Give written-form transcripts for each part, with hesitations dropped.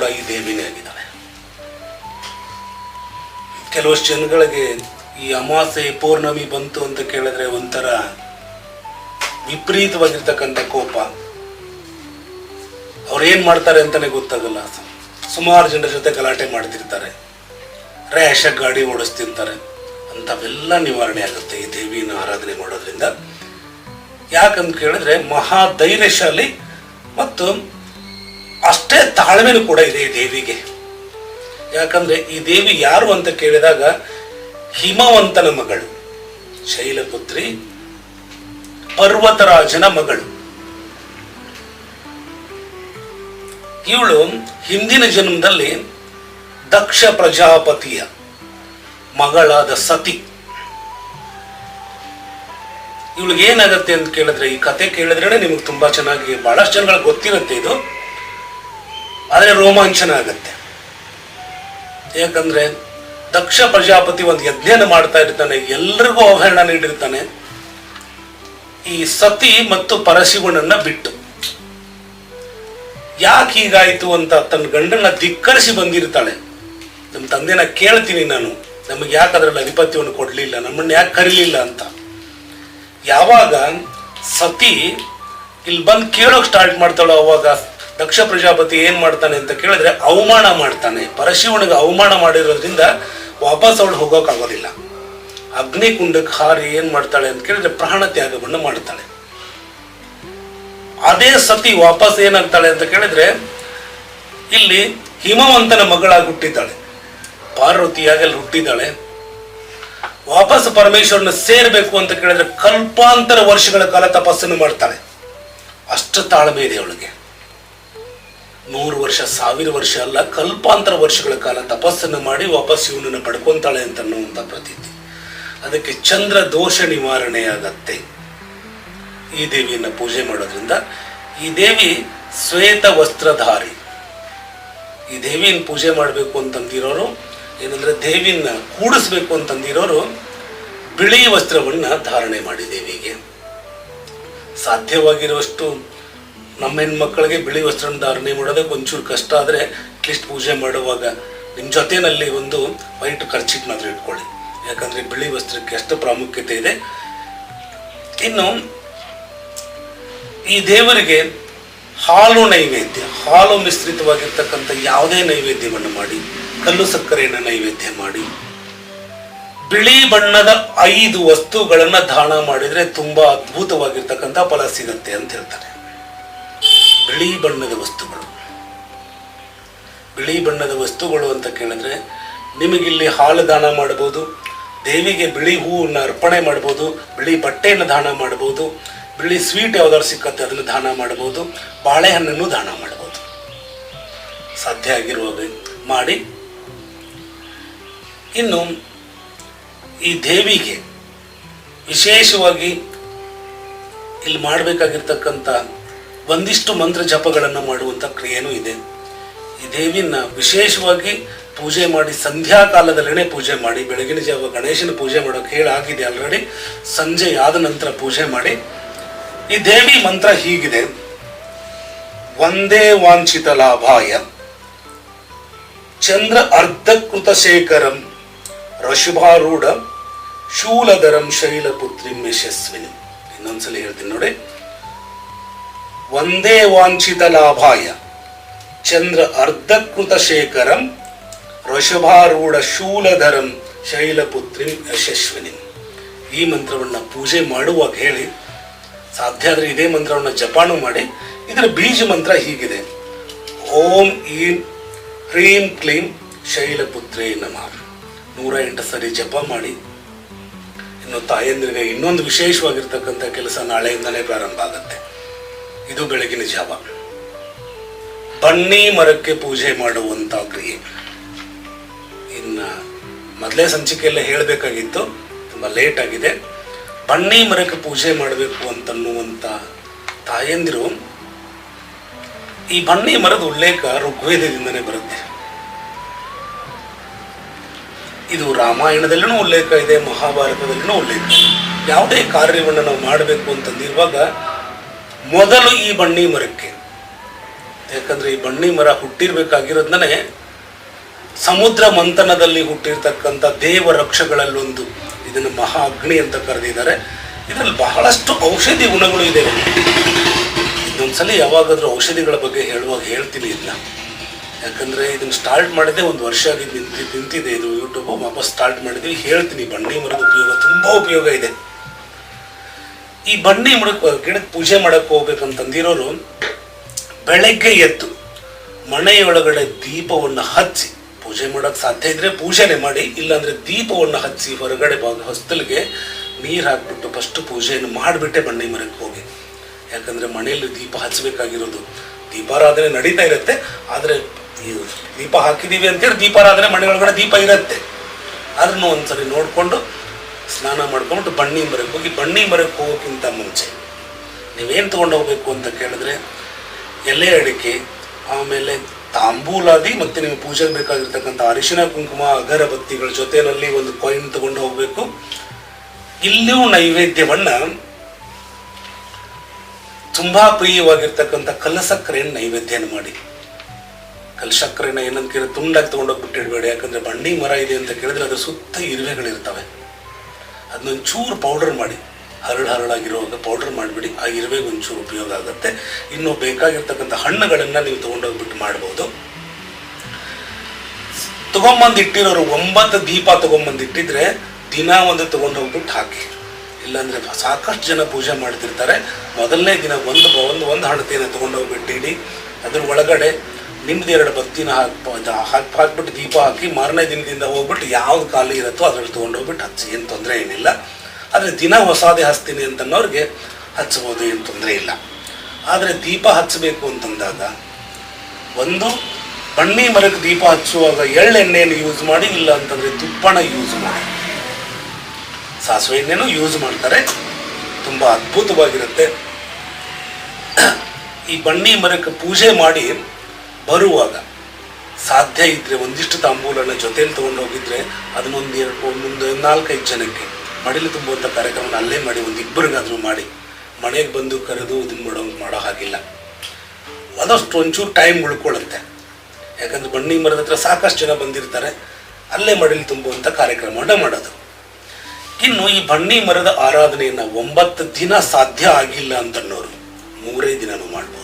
ಕೂಡ ಈ ದೇವಿನೇ ಆಗಿದ್ದಾಳೆ. ಕೆಲವಷ್ಟು ಜನಗಳಿಗೆ ಈ ಅಮಾವಾಸ್ಯೆ ಪೌರ್ಣಮಿ ಬಂತು ಅಂತ ಕೇಳಿದ್ರೆ ಒಂಥರ ವಿಪರೀತವಾಗಿರ್ತಕ್ಕಂಥ ಕೋಪ. ಅವ್ರು ಏನು ಮಾಡ್ತಾರೆ ಅಂತಾನೆ ಗೊತ್ತಾಗಲ್ಲ. ಸುಮಾರು ಜನರ ಜೊತೆ ಗಲಾಟೆ ಮಾಡ್ತಿರ್ತಾರೆ, ರ್ಯಾಶ್ ಗಾಡಿ ಓಡಿಸ್ತಿರ್ತಾರೆ. ಅಂಥವೆಲ್ಲ ನಿವಾರಣೆ ಆಗುತ್ತೆ ಈ ದೇವಿನ ಆರಾಧನೆ ಮಾಡೋದ್ರಿಂದ. ಯಾಕಂತ ಕೇಳಿದ್ರೆ ಮಹಾ ಧೈರ್ಯಶಾಲಿ ಮತ್ತು ಅಷ್ಟೇ ತಾಳ್ಮೆನೂ ಕೂಡ ಇದೆ ಈ ದೇವಿಗೆ. ಯಾಕಂದ್ರೆ ಈ ದೇವಿ ಯಾರು ಅಂತ ಕೇಳಿದಾಗ ಹಿಮವಂತನ ಮಗಳು, ಶೈಲಪುತ್ರಿ, ಪರ್ವತರಾಜನ ಮಗಳು. ಇವಳು ಹಿಂದಿನ ಜನ್ಮದಲ್ಲಿ ದಕ್ಷ ಪ್ರಜಾಪತಿಯ ಮಗಳಾದ ಸತಿ. ಇವಳಿಗೆ ಏನಾಗತ್ತೆ ಅಂತ ಕೇಳಿದ್ರೆ, ಈ ಕತೆ ಕೇಳಿದ್ರೆ ನಿಮಗೆ ತುಂಬಾ ಚೆನ್ನಾಗಿ ಬಹಳಷ್ಟು ಜನಗಳಿಗೆ ಗೊತ್ತಿರುತ್ತೆ ಇದು, ಆದರೆ ರೋಮಾಂಚನ ಆಗತ್ತೆ. ಯಾಕಂದ್ರೆ ದಕ್ಷ ಪ್ರಜಾಪತಿ ಒಂದು ಯಜ್ಞನ ಮಾಡ್ತಾ ಇರ್ತಾನೆ, ಎಲ್ರಿಗೂ ಆಭರಣ ನೀಡಿರ್ತಾನೆ. ಈ ಸತಿ ಮತ್ತು ಪರಶಿವನನ್ನ ಬಿಟ್ಟು ಯಾಕೆ ಹೀಗಾಯ್ತು ಅಂತ ತನ್ನ ಗಂಡನ ಧಿಕ್ಕರಿಸಿ ಬಂದಿರ್ತಾಳೆ. ನಮ್ಮ ತಂದೆನ ಕೇಳ್ತೀನಿ ನಾನು, ನಮಗೆ ಯಾಕೆ ಅದರಲ್ಲಿ ಅಧಿಪತ್ಯವನ್ನು ಕೊಡ್ಲಿಲ್ಲ, ನಮ್ಮನ್ನ ಯಾಕೆ ಕರೀಲಿಲ್ಲ ಅಂತ. ಯಾವಾಗ ಸತಿ ಇಲ್ಲಿ ಬಂದು ಕೇಳೋಕೆ ಸ್ಟಾರ್ಟ್ ಮಾಡ್ತಾಳೋ ಅವಾಗ ದಕ್ಷ ಪ್ರಜಾಪತಿ ಏನ್ ಮಾಡ್ತಾನೆ ಅಂತ ಕೇಳಿದ್ರೆ ಅವಮಾನ ಮಾಡ್ತಾನೆ. ಪರಶಿವನಿಗೆ ಅವಮಾನ ಮಾಡಿರೋದ್ರಿಂದ ವಾಪಸ್ ಅವಳು ಹೋಗೋಕ್ಕಾಗೋದಿಲ್ಲ. ಅಗ್ನಿಕುಂಡಕ್ಕೆ ಹಾರಿ ಏನ್ ಮಾಡ್ತಾಳೆ ಅಂತ ಕೇಳಿದ್ರೆ ಪ್ರಾಣ ತ್ಯಾಗವನ್ನು ಮಾಡ್ತಾಳೆ. ಅದೇ ಸತಿ ವಾಪಸ್ ಏನಾಗ್ತಾಳೆ ಅಂತ ಕೇಳಿದ್ರೆ ಇಲ್ಲಿ ಹಿಮವಂತನ ಮಗಳಾಗಿ ಹುಟ್ಟಿದ್ದಾಳೆ, ಪಾರ್ವತಿಯಾಗಿ ಅಲ್ಲಿ ಹುಟ್ಟಿದ್ದಾಳೆ. ವಾಪಸ್ ಪರಮೇಶ್ವರನ ಸೇರ್ಬೇಕು ಅಂತ ಕೇಳಿದ್ರೆ ಕಲ್ಪಾಂತರ ವರ್ಷಗಳ ಕಾಲ ತಪಸ್ಸನ್ನು ಮಾಡ್ತಾಳೆ. ಅಷ್ಟು ತಾಳ್ಮೆ ಇದೆ ಅವಳಿಗೆ. 100 ವರ್ಷ 1000 ವರ್ಷ ಅಲ್ಲ, ಕಲ್ಪಾಂತರ ವರ್ಷಗಳ ಕಾಲ ತಪಸ್ಸನ್ನು ಮಾಡಿ ವಾಪಸ್ ಇವನನ್ನು ಪಡ್ಕೊಂತಾಳೆ ಅಂತ ಅನ್ನುವಂಥ ಪ್ರತೀತಿ. ಅದಕ್ಕೆ ಚಂದ್ರ ದೋಷ ನಿವಾರಣೆ ಆಗತ್ತೆ ಈ ದೇವಿಯನ್ನ ಪೂಜೆ ಮಾಡೋದ್ರಿಂದ. ಈ ದೇವಿ ಶ್ವೇತ ವಸ್ತ್ರಧಾರಿ. ಈ ದೇವಿಯನ್ನು ಪೂಜೆ ಮಾಡಬೇಕು ಅಂತಂದಿರೋರು, ಏನಂದ್ರೆ ದೇವಿಯನ್ನ ಕೂಡಿಸ್ಬೇಕು ಅಂತಂದಿರೋರು ಬಿಳಿ ವಸ್ತ್ರವನ್ನ ಧಾರಣೆ ಮಾಡಿ ದೇವಿಗೆ ಸಾಧ್ಯವಾಗಿರುವಷ್ಟು. ನಮ್ಮ ಹೆಣ್ಮಕ್ಕಳಿಗೆ ಬಿಳಿ ವಸ್ತ್ರ ಧಾರಣೆ ಮಾಡೋದಕ್ಕೆ ಒಂಚೂರು ಕಷ್ಟ ಆದರೆ ಅಟ್ಲೀಸ್ಟ್ ಪೂಜೆ ಮಾಡುವಾಗ ನಿಮ್ಮ ಜೊತೆಯಲ್ಲಿ ಒಂದು ವೈಟ್ ಖರ್ಚಿಟ್ನಾದ್ರೂ ಇಟ್ಕೊಳ್ಳಿ. ಯಾಕಂದ್ರೆ ಬಿಳಿ ವಸ್ತ್ರಕ್ಕೆ ಅಷ್ಟು ಪ್ರಾಮುಖ್ಯತೆ ಇದೆ. ಇನ್ನು ಈ ದೇವರಿಗೆ ಹಾಲು ನೈವೇದ್ಯ, ಹಾಲು ಮಿಶ್ರಿತವಾಗಿರ್ತಕ್ಕಂಥ ಯಾವುದೇ ನೈವೇದ್ಯವನ್ನು ಮಾಡಿ, ಕಲ್ಲು ಸಕ್ಕರೆಯನ್ನು ನೈವೇದ್ಯ ಮಾಡಿ, ಬಿಳಿ ಬಣ್ಣದ 5 ವಸ್ತುಗಳನ್ನ ದಾನ ಮಾಡಿದ್ರೆ ತುಂಬಾ ಅದ್ಭುತವಾಗಿರ್ತಕ್ಕಂಥ ಫಲ ಸಿಗತ್ತೆ ಅಂತ ಹೇಳ್ತಾರೆ. ಬಿಳಿ ಬಣ್ಣದ ವಸ್ತುಗಳು, ಬಿಳಿ ಬಣ್ಣದ ವಸ್ತುಗಳು ಅಂತ ಕೇಳಿದ್ರೆ ನಿಮಗಿಲ್ಲಿ ಹಾಲು ದಾನ ಮಾಡಬಹುದು, ದೇವಿಗೆ ಬಿಳಿ ಹೂವನ್ನು ಅರ್ಪಣೆ ಮಾಡಬಹುದು, ಬಿಳಿ ಬಟ್ಟೆಯನ್ನು ದಾನ ಮಾಡಬಹುದು, ಬಿಳಿ ಸ್ವೀಟ್ ಯಾವ್ದಾದ್ರು ಸಿಕ್ಕತ್ತೆ ಅದನ್ನು ದಾನ ಮಾಡಬಹುದು, ಬಾಳೆಹಣ್ಣನ್ನು ದಾನ ಮಾಡಬಹುದು. ಸಾಧ್ಯ ಆಗಿರುವಾಗ ಮಾಡಿ. ಇನ್ನು ಈ ದೇವಿಗೆ ವಿಶೇಷವಾಗಿ ಇಲ್ಲಿ ಮಾಡಬೇಕಾಗಿರ್ತಕ್ಕಂಥ ಒಂದಿಷ್ಟು ಮಂತ್ರ ಜಪಗಳನ್ನು ಮಾಡುವಂಥ ಕ್ರಿಯೆನೂ ಇದೆ. ಈ ದೇವಿಯನ್ನ ವಿಶೇಷವಾಗಿ ಪೂಜೆ ಮಾಡಿ ಸಂಧ್ಯಾ ಕಾಲದಲ್ಲೇ ಪೂಜೆ ಮಾಡಿ, ಬೆಳಗಿನ ಜಾವ ಗಣೇಶನ ಪೂಜೆ ಮಾಡೋಕೆ ಹೇಳಾಗಿದೆ ಆಲ್ರೆಡಿ. ಸಂಜೆ ಆದ ನಂತರ ಪೂಜೆ ಮಾಡಿ. ಈ ದೇವಿ ಮಂತ್ರ ಹೀಗಿದೆ: ವಂದೇ ವಾಂಛಿತ ಲಾಭಾಯ ಚಂದ್ರ ಅರ್ಧಕೃತ ಶೇಖರಂ ರಶುಭಾರೂಢ ಶೂಲಧರಂ ಶೈಲಪುತ್ರಿಂ ಯಶಸ್ವಿನಿ. ಇನ್ನೊಂದ್ಸಲ ಹೇಳ್ತೀನಿ ನೋಡಿ. ವಂದೇ ವಾಂಛಿತ ಲಾಭಾಯ ಚಂದ್ರ ಅರ್ಧಕೃತ ಶೇಖರಂ ವೃಷಭಾರೂಢ ಶೂಲಧರಂ ಶೈಲಪುತ್ರಿಂ ಯಶಸ್ವಿನಿ. ಈ ಮಂತ್ರವನ್ನ ಪೂಜೆ ಮಾಡುವಾಗ ಹೇಳಿ, ಸಾಧ್ಯ ಆದರೆ ಇದೇ ಮಂತ್ರವನ್ನ ಜಪಾನು ಮಾಡಿ. ಇದರ ಬೀಜ ಮಂತ್ರ ಹೀಗಿದೆ: ಓಂ ಈಂ ಹ್ರೀಂ ಕ್ಲೀಂ ಶೈಲಪುತ್ರೇ ನಮಃ. 108 ಸರಿ ಜಪ ಮಾಡಿ. ಇನ್ನು ತಾಯಂದ್ರಿಗೆ ಇನ್ನೊಂದು ವಿಶೇಷವಾಗಿರ್ತಕ್ಕಂಥ ಕೆಲಸ ನಾಳೆಯಿಂದಲೇ ಪ್ರಾರಂಭ ಆಗುತ್ತೆ. ಇದು ಬೆಳಗಿನ ಜಾವ ಬನ್ನಿ ಮರಕ್ಕೆ ಪೂಜೆ ಮಾಡುವಂತ ಕ್ರಿಯೆ. ಇನ್ನು ಮೊದಲೇ ಸಂಚಿಕೆಯಲ್ಲೇ ಹೇಳಬೇಕಾಗಿತ್ತು, ತುಂಬ ಲೇಟ್ ಆಗಿದೆ. ಬನ್ನಿ ಮರಕ್ಕೆ ಪೂಜೆ ಮಾಡಬೇಕು ಅಂತನ್ನುವಂಥ ತಾಯಂದಿರು, ಈ ಬನ್ನಿ ಮರದ ಉಲ್ಲೇಖ ಋಗ್ವೇದದಿಂದನೇ ಬರುತ್ತೆ. ಇದು ರಾಮಾಯಣದಲ್ಲೂ ಉಲ್ಲೇಖ ಇದೆ, ಮಹಾಭಾರತದಲ್ಲೂ ಉಲ್ಲೇಖ ಇದೆ. ಯಾವುದೇ ಕಾರ್ಯವನ್ನು ನಾವು ಮಾಡಬೇಕು ಅಂತಂದಿರುವಾಗ ಮೊದಲು ಈ ಬನ್ನಿ ಮರಕ್ಕೆ ಯಾಕಂದ್ರೆ ಈ ಬನ್ನಿ ಮರ ಹುಟ್ಟಿರ್ಬೇಕಾಗಿರೋದನ್ನೇ ಸಮುದ್ರ ಮಂಥನದಲ್ಲಿ ಹುಟ್ಟಿರ್ತಕ್ಕಂಥ ದೇವ ವೃಕ್ಷಗಳಲ್ಲೊಂದು. ಇದನ್ನು ಮಹಾ ಅಗ್ನಿ ಅಂತ ಕರೆದಿದ್ದಾರೆ. ಇದರಲ್ಲಿ ಬಹಳಷ್ಟು ಔಷಧಿ ಗುಣಗಳು ಇದೆ. ಇದೊಂದ್ಸಲಿ ಯಾವಾಗಾದ್ರೂ ಔಷಧಿಗಳ ಬಗ್ಗೆ ಹೇಳುವಾಗ ಹೇಳ್ತೀನಿ ಇದನ್ನ. ಯಾಕಂದ್ರೆ ಇದನ್ನ ಸ್ಟಾರ್ಟ್ ಮಾಡಿದೆ 1 ವರ್ಷ ಆಗಿ ನಿಂತಿದೆ ಇದು ಯೂಟ್ಯೂಬ್. ವಾಪಸ್ ಸ್ಟಾರ್ಟ್ ಮಾಡಿದ್ವಿ. ಹೇಳ್ತೀನಿ ಬನ್ನಿ ಮರದ ಉಪಯೋಗ, ತುಂಬಾ ಉಪಯೋಗ ಇದೆ. ಈ ಬನ್ನಿ ಮರಕ್ಕೆ ಗಿಡಕ್ಕೆ ಪೂಜೆ ಮಾಡಕ್ಕೆ ಹೋಗ್ಬೇಕಂತಂದಿರೋರು ಬೆಳಗ್ಗೆ ಎದ್ದು ಮನೆಯೊಳಗಡೆ ದೀಪವನ್ನು ಹಚ್ಚಿ ಪೂಜೆ ಮಾಡೋಕ್ಕೆ ಸಾಧ್ಯ ಇದ್ರೆ ಪೂಜೆನೆ ಮಾಡಿ, ಇಲ್ಲಾಂದ್ರೆ ದೀಪವನ್ನು ಹಚ್ಚಿ ಹೊರಗಡೆ ಹೊಸ್ತಲಿಗೆ ನೀರು ಹಾಕ್ಬಿಟ್ಟು ಫಸ್ಟ್ ಪೂಜೆಯನ್ನು ಮಾಡಿಬಿಟ್ಟೆ ಬನ್ನಿ ಮರಕ್ಕೆ ಹೋಗಿ. ಯಾಕಂದ್ರೆ ಮನೆಯಲ್ಲಿ ದೀಪ ಹಚ್ಚಬೇಕಾಗಿರೋದು, ದೀಪಾರಾಧನೆ ನಡೀತಾ ಇರುತ್ತೆ. ಆದರೆ ದೀಪ ಹಾಕಿದೀವಿ ಅಂತೇಳಿ ದೀಪಾರಾಧನೆ ಮನೆಯೊಳಗಡೆ ದೀಪ ಇರುತ್ತೆ. ಅದನ್ನು ಒಂದ್ಸರಿ ನೋಡಿಕೊಂಡು ಸ್ನಾನ ಮಾಡ್ಕೊಂಬಿಟ್ಟು ಬನ್ನಿ ಮರಕ್ಕೆ ಹೋಗಿ. ಬನ್ನಿ ಮರಕ್ಕೆ ಹೋಗೋಕ್ಕಿಂತ ಮುಂಚೆ ನೀವೇನು ತೊಗೊಂಡು ಹೋಗ್ಬೇಕು ಅಂತ ಕೇಳಿದ್ರೆ ಎಲೆ ಅಡಿಕೆ, ಆಮೇಲೆ ತಾಂಬೂಲಾದಿ, ಮತ್ತು ನಿಮಗೆ ಪೂಜೆಗೆ ಬೇಕಾಗಿರ್ತಕ್ಕಂಥ ಅರಿಶಿನ ಕುಂಕುಮ ಅಗರಬತ್ತಿಗಳ ಜೊತೆಯಲ್ಲಿ ಒಂದು ಕಾಯಿನ್ ತಗೊಂಡು ಹೋಗ್ಬೇಕು. ಇಲ್ಲಿಯೂ ನೈವೇದ್ಯವನ್ನ ತುಂಬಾ ಪ್ರಿಯವಾಗಿರ್ತಕ್ಕಂಥ ಕಲ್ಲಸಕ್ಕರೆಯನ್ನು ನೈವೇದ್ಯನ ಮಾಡಿ. ಕಲ್ಲಸಕ್ಕರೆನ ಏನಂತ ಕೇಳಿದ್ರೆ ತುಂಡಾಗಿ ತೊಗೊಂಡೋಗ್ಬಿಟ್ಟಿಡ್ಬೇಡಿ. ಯಾಕಂದ್ರೆ ಬನ್ನಿ ಮರ ಇದೆ ಅಂತ ಕೇಳಿದ್ರೆ ಅದ್ರ ಸುತ್ತ ಇರುವೆಗಳಿರ್ತವೆ. ಅದನ್ನೊಂದು ಚೂರು ಪೌಡರ್ ಮಾಡಿ, ಹರಳಾಗಿರುವಾಗ ಪೌಡರ್ ಮಾಡಿಬಿಡಿ. ಆ ಇರುವೆಗೆ ಒಂಚೂರು ಉಪಯೋಗ ಆಗುತ್ತೆ. ಇನ್ನು ಬೇಕಾಗಿರ್ತಕ್ಕಂಥ ಹಣ್ಣುಗಳನ್ನು ನೀವು ತೊಗೊಂಡೋಗ್ಬಿಟ್ಟು ಮಾಡ್ಬೋದು. ತಗೊಂಬಂದಿಟ್ಟಿರೋರು 9 ದೀಪ ತಗೊಂಬಂದಿಟ್ಟಿದ್ರೆ ದಿನ ಒಂದು ತೊಗೊಂಡೋಗ್ಬಿಟ್ಟು ಹಾಕಿ. ಇಲ್ಲಾಂದ್ರೆ ಸಾಕಷ್ಟು ಜನ ಪೂಜೆ ಮಾಡ್ತಿರ್ತಾರೆ. ಮೊದಲನೇ ದಿನ ಒಂದು ಹಣತೆಯನ್ನು ತೊಗೊಂಡೋಗ್ಬಿಟ್ಟಿಡಿ. ಅದ್ರ ಒಳಗಡೆ ನಿಮ್ದು 2 ಬತ್ತಿನ ಹಾಕ್ಬಿಟ್ಟು ದೀಪ ಹಾಕಿ ಮಾರನೇ ದಿನದಿಂದ ಹೋಗ್ಬಿಟ್ಟು ಯಾವ್ದು ಖಾಲಿ ಇರುತ್ತೋ ಅದ್ರಲ್ಲಿ ತೊಗೊಂಡೋಗ್ಬಿಟ್ಟು ಹಚ್ಚಿ, ಏನು ತೊಂದರೆ ಏನಿಲ್ಲ. ಆದರೆ ದಿನ ಹೊಸಾದೇ ಹಚ್ತೀನಿ ಅಂತನ್ನೋರಿಗೆ ಹಚ್ಚಬಹುದು, ಏನು ತೊಂದರೆ ಇಲ್ಲ. ಆದರೆ ದೀಪ ಹಚ್ಚಬೇಕು ಅಂತಂದಾಗ ಒಂದು ಬನ್ನಿ ಮರಕ್ಕೆ ದೀಪ ಹಚ್ಚುವಾಗ ಎಳ್ಳೆಣ್ಣೆಯನ್ನು ಯೂಸ್ ಮಾಡಿ, ಇಲ್ಲ ಅಂತಂದರೆ ತುಪ್ಪನ ಯೂಸ್ ಮಾಡಿ. ಸಾಸಿವೆ ಎಣ್ಣೆನೂ ಯೂಸ್ ಮಾಡ್ತಾರೆ, ತುಂಬ ಅದ್ಭುತವಾಗಿರುತ್ತೆ. ಈ ಬನ್ನಿ ಮರಕ್ಕೆ ಪೂಜೆ ಮಾಡಿ ಬರುವಾಗ ಸಾಧ್ಯ ಇದ್ದರೆ ಒಂದಿಷ್ಟು ತಾಂಬೂಲನ ಜೊತೆಯಲ್ಲಿ ತೊಗೊಂಡು ಹೋಗಿದ್ರೆ ಅದನ್ನೊಂದು 4-5 ಜನಕ್ಕೆ ಮಡಿಲು ತುಂಬುವಂಥ ಕಾರ್ಯಕ್ರಮನ ಅಲ್ಲೇ ಮಾಡಿ, ಒಂದು ಇಬ್ಬರಿಗಾದ್ರೂ ಮಾಡಿ. ಮನೆಗೆ ಬಂದು ಕರೆದು ಇದನ್ನು ಮಾಡೋ ಹಾಗಿಲ್ಲ. ಅದಷ್ಟು ಒಂಚೂರು ಟೈಮ್ ಉಳ್ಕೊಳ್ಳುತ್ತೆ. ಯಾಕಂದ್ರೆ ಬನ್ನಿ ಮರದ ಹತ್ರ ಸಾಕಷ್ಟು ಜನ ಬಂದಿರ್ತಾರೆ. ಅಲ್ಲೇ ಮಡಿಲು ತುಂಬುವಂಥ ಕಾರ್ಯಕ್ರಮವನ್ನು ಮಾಡೋದು. ಇನ್ನು ಈ ಬನ್ನಿ ಮರದ ಆರಾಧನೆಯನ್ನು 9 ದಿನ ಸಾಧ್ಯ ಆಗಿಲ್ಲ ಅಂತನ್ನೋರು 3 ದಿನನೂ ಮಾಡ್ಬೋದು.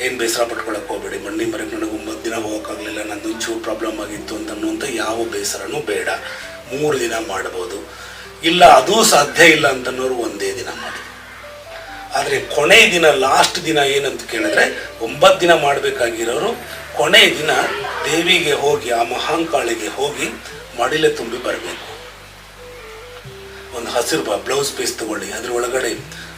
ಏನು ಬೇಸರ ಪಟ್ಕೊಳಕ್ಕೆ ಹೋಗಬೇಡಿ. ಬನ್ನಿ ಮರಕ್ಕೆ ನನಗೆ 9 ದಿನ ಹೋಗೋಕ್ಕಾಗಲಿಲ್ಲ, ನಂದು ಒಂಚೂರು ಪ್ರಾಬ್ಲಮ್ ಆಗಿತ್ತು ಅಂತನ್ನುವಂಥ ಯಾವ ಬೇಸರನೂ ಬೇಡ. 3 ದಿನ ಮಾಡ್ಬೋದು. ಇಲ್ಲ ಅದೂ ಸಾಧ್ಯ ಇಲ್ಲ ಅಂತನ್ನೋರು 1 ದಿನ ಮಾಡಿ. ಆದರೆ ಕೊನೆ ದಿನ, ಲಾಸ್ಟ್ ದಿನ ಏನಂತ ಕೇಳಿದ್ರೆ 9 ದಿನ ಮಾಡಬೇಕಾಗಿರೋರು ಕೊನೆ ದಿನ ದೇವಿಗೆ ಹೋಗಿ, ಆ ಮಹಾಂಕಾಳಿಗೆ ಹೋಗಿ ಮಡಿಲೆ ತುಂಬಿ ಬರಬೇಕು. ಒಂದು ಹಸಿರು ಬ್ಲೌಸ್ ಪೀಸ್ ತಗೊಳ್ಳಿ. ಅದ್ರ ಒಳಗಡೆ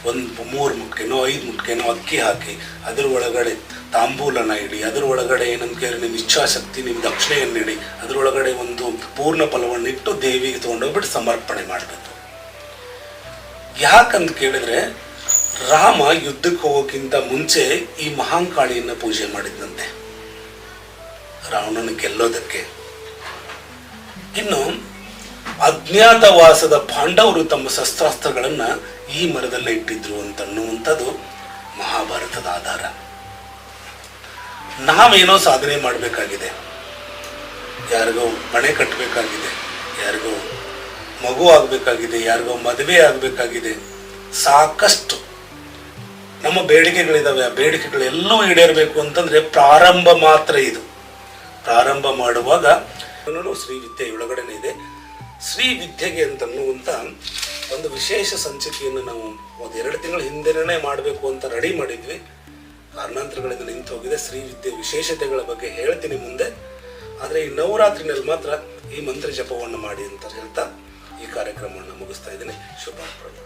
ಒಂದು 3 ಮುಟ್ಕೆನೋ 5 ಮುಟ್ಕೆನೋ ಅಕ್ಕಿ ಹಾಕಿ, ಅದ್ರ ಒಳಗಡೆ ತಾಂಬೂಲನ ಇಡಿ. ಅದ್ರ ಒಳಗಡೆ ಏನಂತ ಕೇಳಿ ನಿಮ್ಮ ಇಚ್ಛಾಶಕ್ತಿ, ನಿಮ್ಮ ದಕ್ಷಿಣೆಯನ್ನು ಇಡಿ. ಅದ್ರೊಳಗಡೆ ಒಂದು ಪೂರ್ಣ ಫಲವನ್ನು ಇಟ್ಟು ದೇವಿಗೆ ತೊಗೊಂಡೋಗ್ಬಿಟ್ಟು ಸಮರ್ಪಣೆ ಮಾಡಬೇಕು. ಯಾಕಂತ ಕೇಳಿದ್ರೆ ರಾಮ ಯುದ್ಧಕ್ಕೆ ಹೋಗೋಕ್ಕಿಂತ ಮುಂಚೆ ಈ ಮಹಾಂಕಾಳಿಯನ್ನು ಪೂಜೆ ಮಾಡಿದ್ದಂತೆ, ರಾವಣನ ಗೆಲ್ಲೋದಕ್ಕೆ. ಇನ್ನು ಅಜ್ಞಾತವಾಸದ ಪಾಂಡವರು ತಮ್ಮ ಶಸ್ತ್ರಾಸ್ತ್ರಗಳನ್ನ ಈ ಮರದಲ್ಲೇ ಇಟ್ಟಿದ್ರು ಅಂತನ್ನುವಂಥದ್ದು ಮಹಾಭಾರತದ ಆಧಾರ. ನಾವೇನೋ ಸಾಧನೆ ಮಾಡಬೇಕಾಗಿದೆ, ಯಾರಿಗೋ ಮನೆ ಕಟ್ಟಬೇಕಾಗಿದೆ, ಯಾರಿಗೋ ಮಗು ಆಗಬೇಕಾಗಿದೆ, ಯಾರಿಗೋ ಮದುವೆ ಆಗಬೇಕಾಗಿದೆ, ಸಾಕಷ್ಟು ನಮ್ಮ ಬೇಡಿಕೆಗಳಿದಾವೆ. ಆ ಬೇಡಿಕೆಗಳೆಲ್ಲವೂ ಈಡೇರಬೇಕು ಅಂತಂದ್ರೆ ಪ್ರಾರಂಭ ಮಾತ್ರ ಇದು. ಪ್ರಾರಂಭ ಮಾಡುವಾಗ ಶ್ರೀ ವಿದ್ಯೆ ಒಳಗಡೆನೆ ಇದೆ. ಶ್ರೀ ವಿದ್ಯೆಗೆ ಅಂತನ್ನುವಂಥ ಒಂದು ವಿಶೇಷ ಸಂಚಿಕೆಯನ್ನು ನಾವು 2 ತಿಂಗಳ ಹಿಂದೆನೇ ಮಾಡಬೇಕು ಅಂತ ರೆಡಿ ಮಾಡಿದ್ವಿ. ಕಾರಣಾಂತರಗಳಿಂದ ನಿಂತು ಹೋಗಿದೆ. ಶ್ರೀ ವಿದ್ಯೆ ವಿಶೇಷತೆಗಳ ಬಗ್ಗೆ ಹೇಳ್ತೀನಿ ಮುಂದೆ. ಆದರೆ ಈ ನವರಾತ್ರಿನಲ್ಲಿ ಮಾತ್ರ ಈ ಮಂತ್ರ ಜಪವನ್ನು ಮಾಡಿ ಅಂತ ಹೇಳ್ತಾ ಈ ಕಾರ್ಯಕ್ರಮವನ್ನು ಮುಗಿಸ್ತಾ ಇದ್ದೀನಿ. ಶುಭಾಪ್ರಭ.